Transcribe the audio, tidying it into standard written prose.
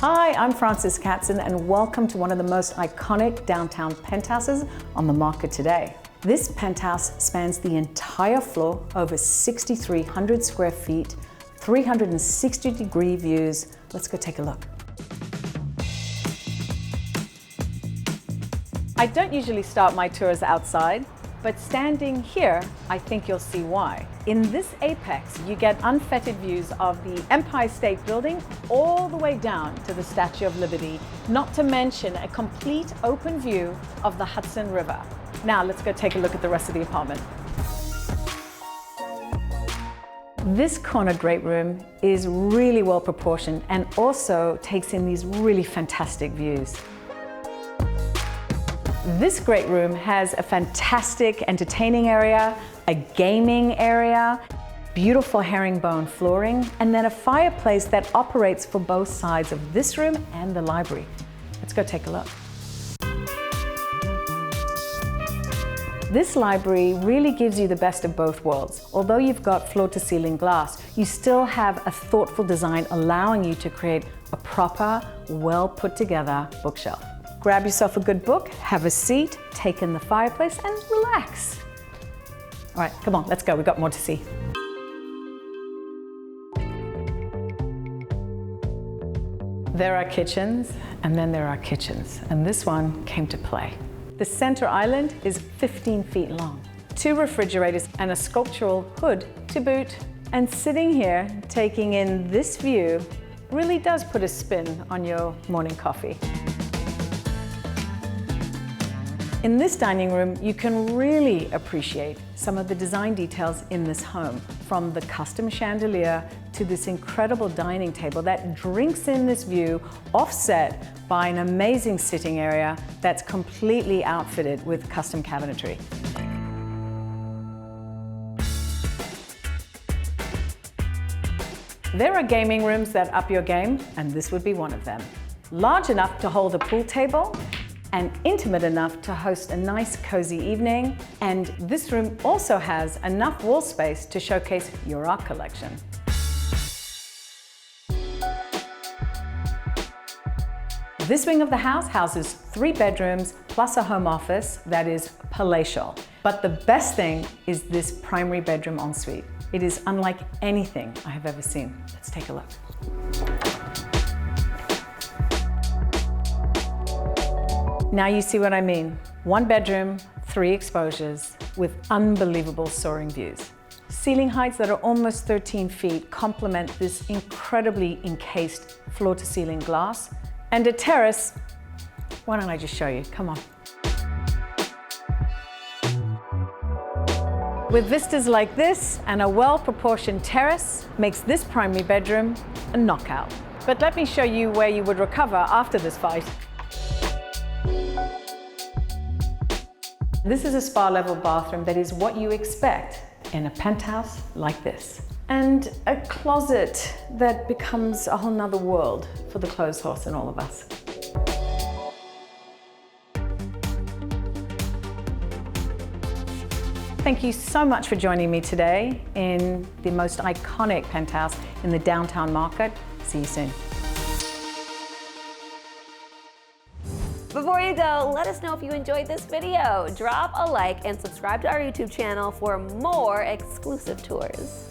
Hi, I'm Frances Katzen and welcome to one of the most iconic downtown penthouses on the market today. This penthouse spans the entire floor, over 6,300 square feet, 360-degree views. Let's go take a look. I don't usually start my tours outside, but standing here, I think you'll see why. In this apex, you get unfettered views of the Empire State Building all the way down to the Statue of Liberty, not to mention a complete open view of the Hudson River. Now let's go take a look at the rest of the apartment. This corner great room is really well proportioned and also takes in these really fantastic views. This great room has a fantastic entertaining area, a gaming area, beautiful herringbone flooring, and then a fireplace that operates for both sides of this room and the library. Let's go take a look. This library really gives you the best of both worlds. Although you've got floor-to-ceiling glass, you still have a thoughtful design allowing you to create a proper, well-put-together bookshelf. Grab yourself a good book, have a seat, take in the fireplace, and relax. All right, come on, let's go. We've got more to see. There are kitchens, and then there are kitchens, and this one came to play. The center island is 15 feet long, 2 refrigerators, and a sculptural hood to boot. And sitting here, taking in this view, really does put a spin on your morning coffee. In this dining room, you can really appreciate some of the design details in this home, from the custom chandelier to this incredible dining table that drinks in this view, offset by an amazing sitting area that's completely outfitted with custom cabinetry. There are gaming rooms that up your game, and this would be one of them. Large enough to hold a pool table, and intimate enough to host a nice cozy evening. And this room also has enough wall space to showcase your art collection. This wing of the house houses 3 bedrooms plus a home office that is palatial. But the best thing is this primary bedroom ensuite. It is unlike anything I have ever seen. Let's take a look. Now you see what I mean. 1 bedroom, 3 exposures with unbelievable soaring views. Ceiling heights that are almost 13 feet complement this incredibly encased floor-to-ceiling glass. And a terrace, why don't I just show you? Come on. With vistas like this and a well-proportioned terrace makes this primary bedroom a knockout. But let me show you where you would recover after this fight. This is a spa-level bathroom that is what you expect in a penthouse like this. And a closet that becomes a whole nother world for the clothes horse in all of us. Thank you so much for joining me today in the most iconic penthouse in the downtown market. See you soon. Before you go, let us know if you enjoyed this video. Drop a like and subscribe to our YouTube channel for more exclusive tours.